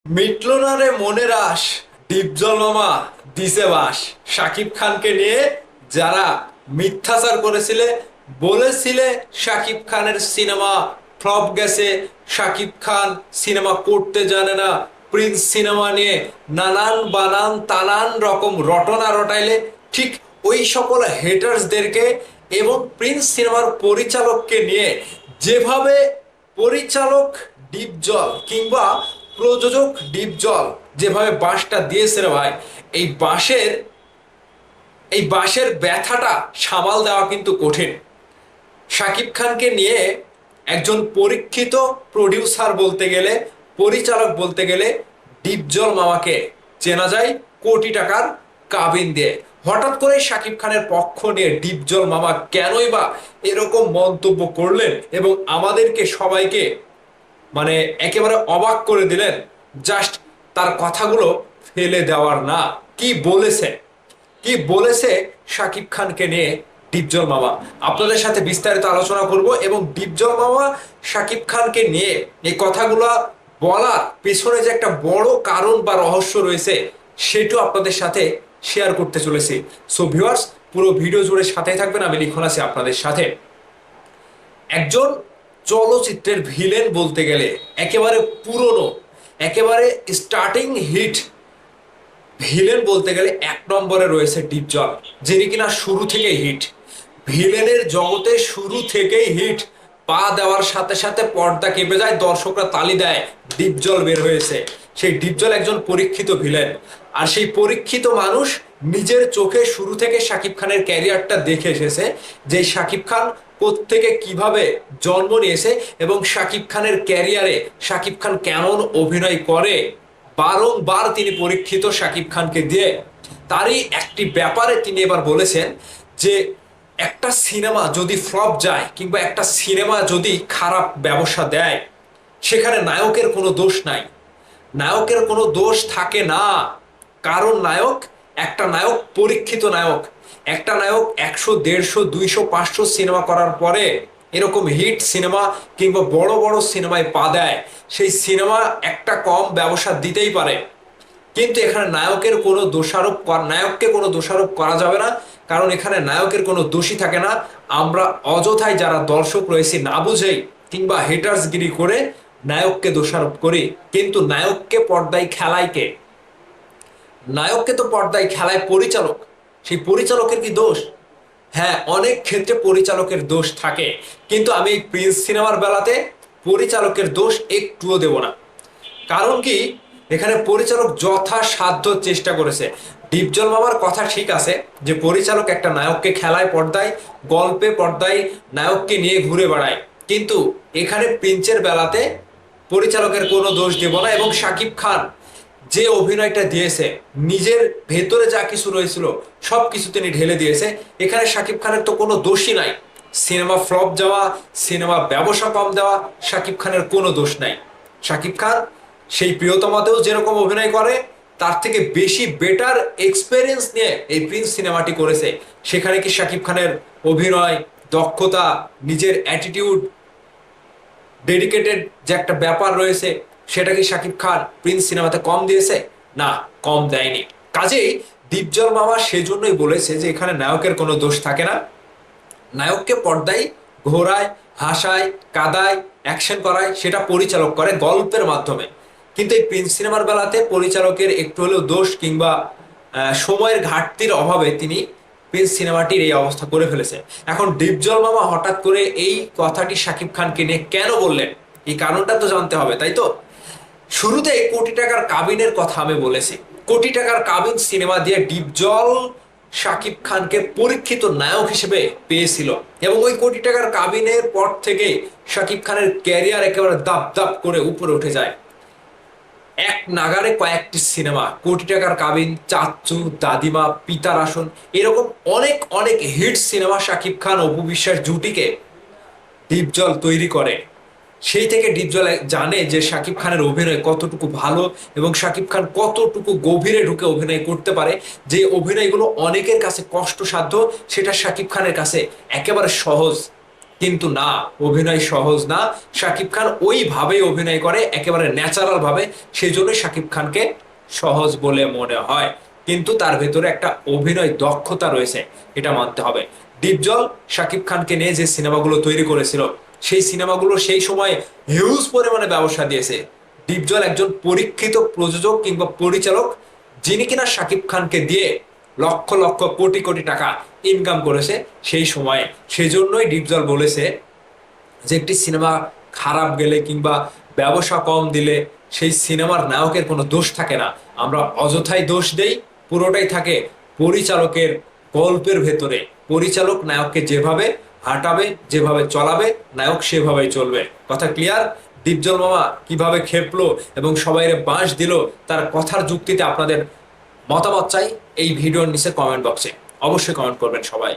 মিটলো না রে মনের আশ, ডিপজল মামা দিছে বাস। শাকিব খানকে নিয়ে যারা মিথ্যাচার করেছিলে, বলেছিলে শাকিব খানের সিনেমা ফ্লপ গেছে, শাকিব খান সিনেমা করতে জানে না, প্রিন্স সিনেমা নিয়ে নানান বানান তানান রকম রটনা রটাইলে, ঠিক ওই সকল হেটার্সদেরকে এবং প্রিন্স সিনেমার পরিচালককে নিয়ে যেভাবে পরিচালক ডিপজল কিংবা প্রযোজক ডিপজল যেভাবে বাঁশটা দিয়েছে রে ভাই, এই বাঁশের এই বাঁশের ব্যথাটা সামাল দেওয়া কিন্তু কঠিন। শাকিব খানকে নিয়ে একজন পরীক্ষিত প্রডিউসার বলতে গেলে, পরিচালক বলতে গেলে ডিপজল মামাকে চেনা যায় কোটি টাকার কাবিন দিয়ে। হঠাৎ করে শাকিব খানের পক্ষ নিয়ে ডিপজল মামা কেনই বা এরকম মন্তব্য করলেন এবং আমাদেরকে সবাইকে মানে একেবারে অবাক করে দিলেন। জাস্ট তার কথাগুলো ফেলে দেওয়ার না। কি বলেছে, কি বলেছে শাকিব খানকে নিয়ে ডিপজল মামা, আপনাদের সাথে বিস্তারিত আলোচনা করব এবং ডিপজল মামা শাকিব খানকে নিয়ে এই কথাগুলো বলার পেছনে যে একটা বড় কারণ বা রহস্য রয়েছে সেটাও আপনাদের সাথে শেয়ার করতে চলেছি। সো ভিউয়ার্স, পুরো ভিডিও জুড়ে সাথে থাকবেন, আমি লিখন আছি আপনাদের সাথে। একজন চলচ্চিত্রের ভিলেন বলতে গেলে একেবারে পুরনো, একেবারে স্টার্টিং হিট ভিলেন বলতে গেলে এক নম্বরে রয়েছে ডিপজল, যিনি কিনা শুরু থেকেই হিট। ভিলেনের জগতে শুরু থেকেই হিট। পা দেওয়ার সাথে সাথে পর্দা কেঁপে যায়, দর্শকরা তালি দেয়, ডিপজল বের হয়েছে। সেই ডিপজল একজন পরীক্ষিত ভিলেন, আর সেই পরীক্ষিত মানুষ নিজের চোখে শুরু থেকে শাকিব খানের ক্যারিয়ারটা দেখে এসেছে, যে শাকিব খান কোত্থেকে কিভাবে জন্ম নিয়েছে এবং শাকিব খানের ক্যারিয়ারে শাকিব খান কেমন অভিনয় করে। বারংবার তিনি পরীক্ষিত শাকিব খানকে দিয়ে। তারই একটি ব্যাপারে তিনি এবার বলেছেন যে একটা সিনেমা যদি ফ্লপ যায় কিংবা একটা সিনেমা যদি খারাপ ব্যবসা দেয়, সেখানে নায়কের কোনো দোষ নাই, নায়কের কোনো দোষ থাকে না। কারণ নায়ক, একটা নায়ক পরীক্ষিত নায়ক, একটা নায়ক 100 150 200 500 সিনেমা করার পরে এরকম হিট সিনেমা কিংবা বড় বড় সিনেমায় পা দেয়, সেই সিনেমা একটা কম ব্যবসা দিতেই পারে। কিন্তু এখানে নায়কের কোনো দোষারোপ নায়ককে কোনো দোষারোপ করা যাবে না, কারণ এখানে নায়কের কোনো দোষী থাকে না। আমরা অযথাই যারা দর্শক রয়েছি না বুঝেই কিংবা হেটার্সগিরি করে নায়ককে দোষারোপ করি, কিন্তু নায়ককে পর্দায় খেলায় কে? নায়ককে তো পর্দায় খেলায় পরিচালক। সেই পরিচালকের কি দোষ? হ্যাঁ, অনেক ক্ষেত্রে পরিচালকের দোষ থাকে, কিন্তু আমি এই প্রিন্স সিনেমার বেলাতে পরিচালকের দোষ একটুও দেব না। কারণ কি, এখানে পরিচালক যথাসাধ্য চেষ্টা করেছে। ডিপজল মামার কথা ঠিক আছে যে পরিচালক একটা নায়ককে খেলায় পর্দায়, গল্পে পর্দায় নায়ককে নিয়ে ঘুরে বেড়ায়, কিন্তু এখানে প্রিন্সের বেলাতে পরিচালকের কোনো দোষ দেব না। এবং শাকিব খান যে অভিনয়টা দিয়েছে, নিজের ভেতরে যা কিছু রয়েছিল সব কিছু তিনি ঢেলে দিয়েছে। এখানে শাকিব খানের তো কোনো দোষই নাই। সিনেমা ফ্লপ যাওয়া, সিনেমা ব্যবসা কম দেওয়া, শাকিব খানের কোনো দোষ নাই। শাকিব খান সেই প্রিয়তমাতেও যেরকম অভিনয় করে, তার থেকে বেশি বেটার এক্সপেরিয়েন্স নিয়ে এই প্রিন্স সিনেমাটি করেছে। সেখানে কি শাকিব খানের অভিনয়, দক্ষতা, নিজের অ্যাটিটিউড, ডেডিকেটেড যে একটা ব্যাপার রয়েছে, সেটা কি শাকিব খান প্রিন্স সিনেমাতে কম দিয়েছে? না, কম দেয়নি। কাজেই ডিপজল মামা সেজন্যই বলেছে যে এখানে নায়কের কোনো দোষ থাকে না। নায়ককে পর্দায় ঘোরায়, হাসায়, কাদায়, অ্যাকশন করায়, সেটা পরিচালক করে গল্পের মাধ্যমে। কিন্তু এই প্রিন্স সিনেমার বেলাতে পরিচালকের একটু হলেও দোষ কিংবা সময়ের ঘাটতির অভাবে তিনি প্রিন্স সিনেমাটির এই অবস্থা করে ফেলেছে। এখন ডিপজল মামা হঠাৎ করে এই কথাটি শাকিব খানকে নিয়ে কেন বললেন, এই কারণটা তো জানতে হবে, তাই তো? শুরুতে কোটি টাকার কাবিনের কথা আমি বলেছি। কোটি টাকার কাবিন সিনেমা দিয়ে ডিপজল শাকিব খানকে পরীক্ষিত নায়ক হিসেবে পেয়েছিল, এবং ওই কোটি টাকার কাবিনের পর থেকে শাকিব খানের ক্যারিয়ার একেবারে দাপ দাপ করে উপরে উঠে যায়। এক নাগারে কয়েকটি সিনেমা, কোটি টাকার কাবিন, চাচ্চু, দাদিমা, পিতার আসন, এরকম অনেক অনেক হিট সিনেমা শাকিব খান অপু বিশ্বাস জুটিকে ডিপজল তৈরি করে। সেই থেকে ডিপজল জানে যে শাকিব খানের অভিনয় কতটুকু ভালো এবং শাকিব খান কতটুকু গভীরে ঢুকে অভিনয় করতে পারে। যে অভিনয়গুলো অনেকের কাছে কষ্টসাধ্য, সেটা শাকিব খানের কাছে একেবারে সহজ। কিন্তু না, অভিনয় সহজ না। শাকিব খান ওইভাবেই অভিনয় করে, একেবারে ন্যাচারাল ভাবে। সেই জন্য শাকিব খানকে সহজ বলে মনে হয়, কিন্তু তার ভেতরে একটা অভিনয় দক্ষতা রয়েছে, এটা মানতে হবে। ডিপজল শাকিব খানকে নিয়ে যে সিনেমাগুলো তৈরি করেছিল, সেই সিনেমাগুলো সেই সময় হিউজ পরিমাণে ব্যবসা দিয়েছে। ডিপজল একজন পরীক্ষিত প্রযোজক কিংবা পরিচালক, যিনি কিনা শাকিব খানকে দিয়ে লক্ষ লক্ষ কোটি কোটি টাকা ইনকাম করেছে সেই সময়ে। সেই জন্যই ডিপজল বলেছে যে একটি সিনেমা খারাপ গেলে কিংবা ব্যবসা কম দিলে সেই সিনেমার নায়কের কোনো দোষ থাকে না, আমরা অযথাই দোষ দেই। পুরোটাই থাকে পরিচালকের গল্পের ভেতরে। পরিচালক নায়ককে যেভাবে হাঁটাবে, যেভাবে চলাবে, নায়ক সেভাবেই চলবে। কথা ক্লিয়ার? ডিপজল মামা কিভাবে খেপলো এবং সবাইরে বাঁশ দিল, তার কথার যুক্তিতে আপনাদের মতামত চাই এই ভিডিওর নিচে কমেন্ট বক্সে। অবশ্যই কমেন্ট করবেন সবাই।